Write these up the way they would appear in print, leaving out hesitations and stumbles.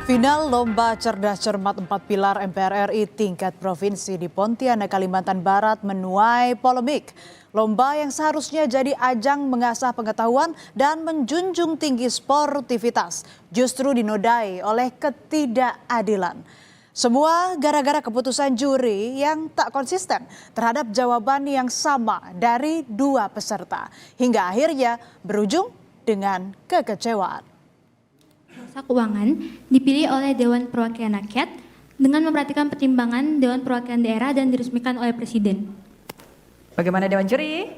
Final Lomba Cerdas Cermat 4 Pilar MPR RI tingkat provinsi di Pontianak, Kalimantan Barat menuai polemik. Lomba yang seharusnya jadi ajang mengasah pengetahuan dan menjunjung tinggi sportivitas justru dinodai oleh ketidakadilan. Semua gara-gara keputusan juri yang tak konsisten terhadap jawaban yang sama dari dua peserta. Hingga akhirnya berujung dengan kekecewaan. Jasa keuangan dipilih oleh Dewan Perwakilan Rakyat dengan memperhatikan pertimbangan Dewan Perwakilan Daerah dan diresmikan oleh Presiden. Bagaimana Dewan Juri?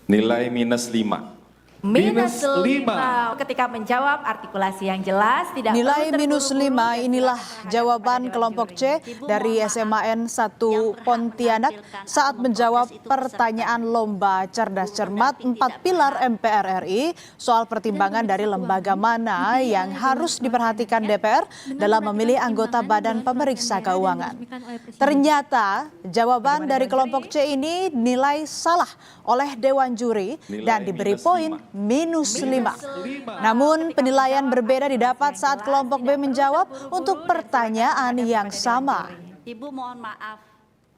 Nilai -5. Minus 5. Ketika menjawab artikulasi yang jelas, tidak Nilai perlu -5 inilah jawaban kelompok C dari SMAN 1 Pontianak saat menjawab pertanyaan Lomba Cerdas Cermat 4 Pilar MPR RI soal pertimbangan dari lembaga mana yang harus diperhatikan DPR dalam memilih anggota Badan Pemeriksa Keuangan. Ternyata jawaban dari kelompok C ini nilai salah oleh Dewan Juri dan diberi poin -5. Namun penilaian berbeda didapat saat kelompok B menjawab untuk pertanyaan yang sama. Ibu mohon maaf,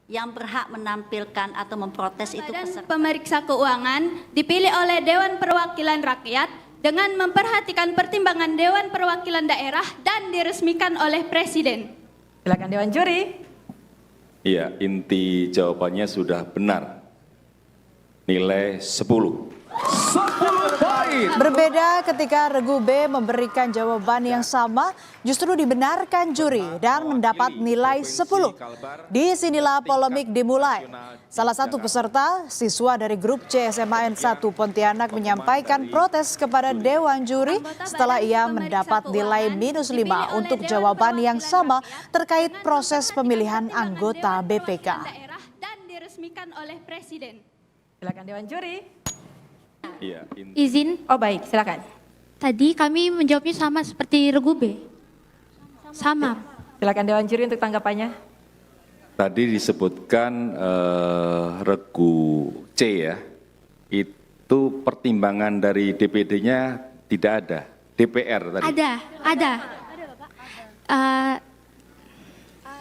yang berhak menampilkan atau memprotes itu peserta. Pemeriksa keuangan dipilih oleh Dewan Perwakilan Rakyat dengan memperhatikan pertimbangan Dewan Perwakilan Daerah dan diresmikan oleh Presiden. Silakan Dewan Juri. Iya, inti jawabannya sudah benar. Nilai 10. Berbeda ketika Regu B memberikan jawaban yang sama justru dibenarkan juri dan mendapat nilai 10. Disinilah polemik dimulai. Salah satu peserta, siswa dari grup C SMAN 1 Pontianak menyampaikan protes kepada Dewan Juri setelah ia mendapat nilai -5 untuk jawaban yang sama terkait proses pemilihan anggota BPK. Dan diresmikan oleh Presiden. Silakan Dewan Juri. Iya, Izin, Oh baik, silakan. tadi kami menjawabnya sama seperti Regu B. Sama. Silakan Dewan Juri untuk tanggapannya. tadi disebutkan Regu C ya, itu pertimbangan dari DPD-nya tidak ada, DPR tadi.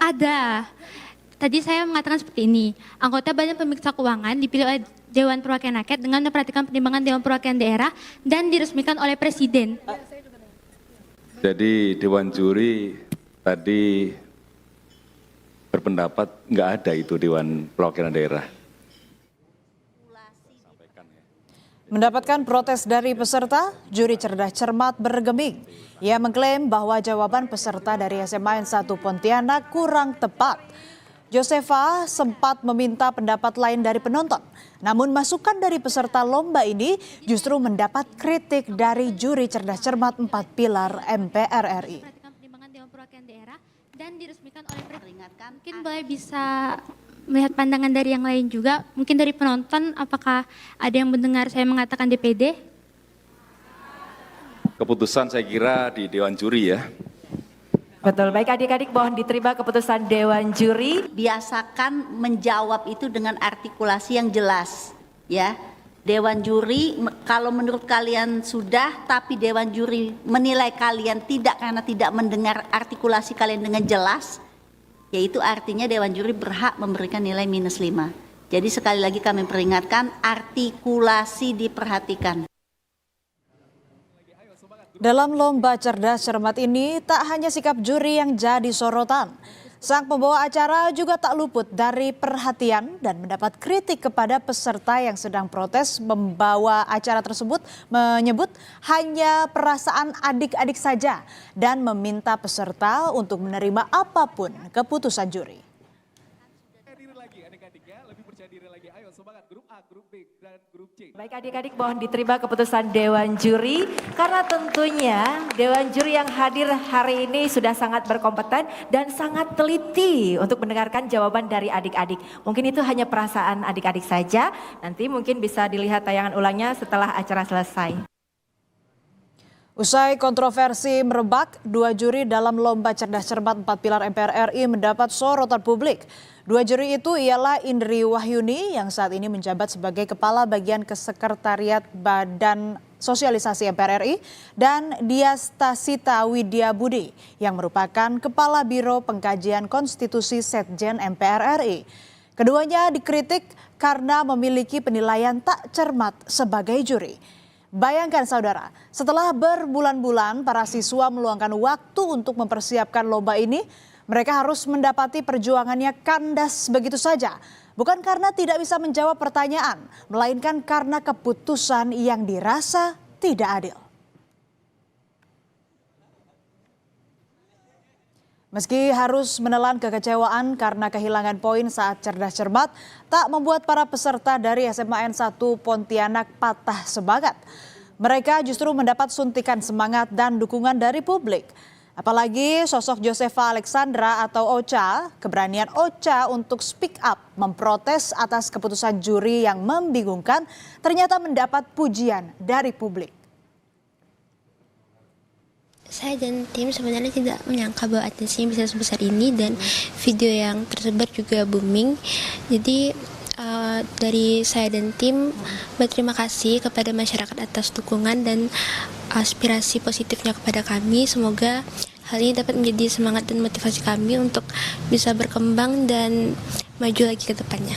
Ada. Tadi saya mengatakan seperti ini, anggota Badan Pemeriksa Keuangan dipilih oleh Dewan Perwakilan Rakyat dengan memperhatikan pertimbangan Dewan Perwakilan Daerah dan diresmikan oleh Presiden. Jadi Dewan Juri tadi berpendapat nggak ada itu Dewan Perwakilan Daerah. Mendapatkan protes dari peserta, juri cerdas cermat bergeming. Ia mengklaim bahwa jawaban peserta dari SMAN 1 Pontianak kurang tepat. Josefa sempat meminta pendapat lain dari penonton. Namun masukan dari peserta lomba ini justru mendapat kritik dari juri cerdas cermat 4 Pilar MPR RI. Dan diresmikan oleh Presiden. Mungkin boleh bisa melihat pandangan dari yang lain juga. Mungkin dari penonton, apakah ada yang mendengar saya mengatakan DPD? Keputusan saya kira di Dewan Juri ya. Betul, baik adik-adik mohon diterima keputusan Dewan Juri. Biasakan menjawab itu dengan artikulasi yang jelas, ya. Dewan Juri, kalau menurut kalian sudah, tapi Dewan Juri menilai kalian tidak karena tidak mendengar artikulasi kalian dengan jelas, yaitu artinya Dewan Juri berhak memberikan nilai -5. Jadi sekali lagi kami peringatkan, artikulasi diperhatikan. Dalam lomba cerdas cermat ini tak hanya sikap juri yang jadi sorotan. Sang pembawa acara juga tak luput dari perhatian dan mendapat kritik kepada peserta yang sedang protes membawa acara tersebut, menyebut hanya perasaan adik-adik saja dan meminta peserta untuk menerima apapun keputusan juri. Baik adik-adik mohon diterima keputusan Dewan Juri karena tentunya Dewan Juri yang hadir hari ini sudah sangat berkompeten dan sangat teliti untuk mendengarkan jawaban dari adik-adik. Mungkin itu hanya perasaan adik-adik saja, nanti mungkin bisa dilihat tayangan ulangnya setelah acara selesai. Usai kontroversi merebak, dua juri dalam lomba cerdas cermat 4 Pilar MPR RI mendapat sorotan publik. Dua juri itu ialah Indri Wahyuni yang saat ini menjabat sebagai Kepala Bagian Kesekretariat Badan Sosialisasi MPR RI, dan Diastasita Widya Budi yang merupakan Kepala Biro Pengkajian Konstitusi Setjen MPR RI. Keduanya dikritik karena memiliki penilaian tak cermat sebagai juri. Bayangkan saudara, setelah berbulan-bulan para siswa meluangkan waktu untuk mempersiapkan lomba ini, mereka harus mendapati perjuangannya kandas begitu saja. Bukan karena tidak bisa menjawab pertanyaan, melainkan karena keputusan yang dirasa tidak adil. Meski harus menelan kekecewaan karena kehilangan poin saat cerdas cermat, tak membuat para peserta dari SMAN 1 Pontianak patah semangat. Mereka justru mendapat suntikan semangat dan dukungan dari publik. Apalagi sosok Josefa Alexandra atau Ocha, keberanian Ocha untuk speak up, memprotes atas keputusan juri yang membingungkan, ternyata mendapat pujian dari publik. Saya dan tim sebenarnya tidak menyangka bahwa atensinya bisa sebesar ini dan video yang tersebar juga booming. Jadi dari saya dan tim berterima kasih kepada masyarakat atas dukungan dan aspirasi positifnya kepada kami. Semoga hal ini dapat menjadi semangat dan motivasi kami untuk bisa berkembang dan maju lagi ke depannya.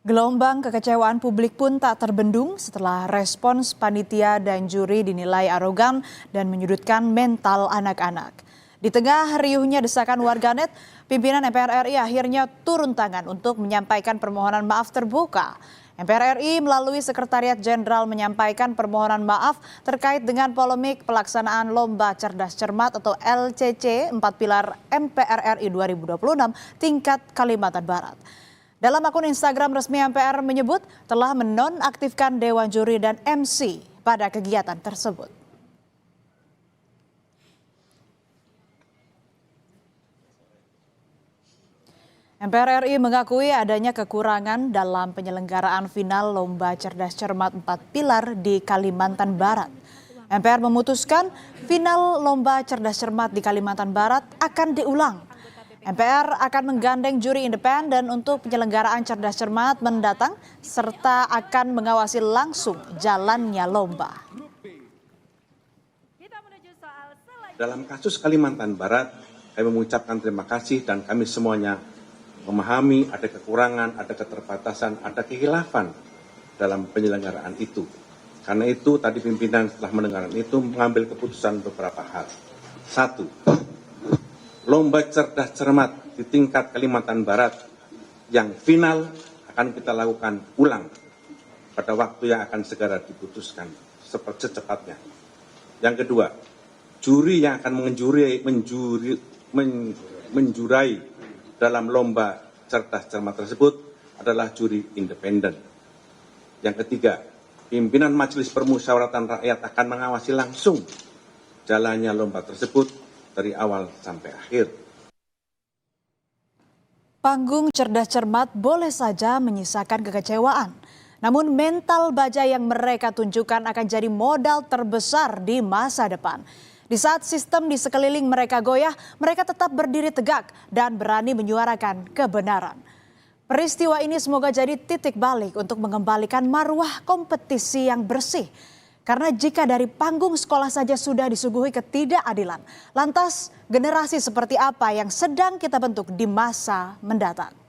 Gelombang kekecewaan publik pun tak terbendung setelah respons panitia dan juri dinilai arogan dan menyudutkan mental anak-anak. Di tengah riuhnya desakan warganet, pimpinan MPR RI akhirnya turun tangan untuk menyampaikan permohonan maaf terbuka. MPR RI melalui Sekretariat Jenderal menyampaikan permohonan maaf terkait dengan polemik pelaksanaan Lomba Cerdas Cermat atau LCC 4 Pilar MPR RI 2026 tingkat Kalimantan Barat. Dalam akun Instagram resmi MPR menyebut telah menonaktifkan Dewan Juri dan MC pada kegiatan tersebut. MPR RI mengakui adanya kekurangan dalam penyelenggaraan final Lomba Cerdas Cermat 4 Pilar di Kalimantan Barat. MPR memutuskan final Lomba Cerdas Cermat di Kalimantan Barat akan diulang. MPR akan menggandeng juri independen untuk penyelenggaraan Cerdas Cermat mendatang serta akan mengawasi langsung jalannya lomba. Dalam kasus Kalimantan Barat, kami mengucapkan terima kasih dan kami semuanya memahami ada kekurangan, ada keterbatasan, ada kehilafan dalam penyelenggaraan itu. Karena itu tadi pimpinan setelah mendengarkan itu mengambil keputusan beberapa hal. 1. Lomba Cerdas Cermat di tingkat Kalimantan Barat yang final akan kita lakukan ulang pada waktu yang akan segera diputuskan secepatnya. Yang kedua, juri yang akan menjurai dalam lomba cerdas cermat tersebut adalah juri independen. Yang ketiga, pimpinan Majelis Permusyawaratan Rakyat akan mengawasi langsung jalannya lomba tersebut dari awal sampai akhir. Panggung Cerdas Cermat boleh saja menyisakan kekecewaan. Namun mental baja yang mereka tunjukkan akan jadi modal terbesar di masa depan. Di saat sistem di sekeliling mereka goyah, mereka tetap berdiri tegak dan berani menyuarakan kebenaran. Peristiwa ini semoga jadi titik balik untuk mengembalikan marwah kompetisi yang bersih. Karena jika dari panggung sekolah saja sudah disuguhi ketidakadilan, lantas generasi seperti apa yang sedang kita bentuk di masa mendatang?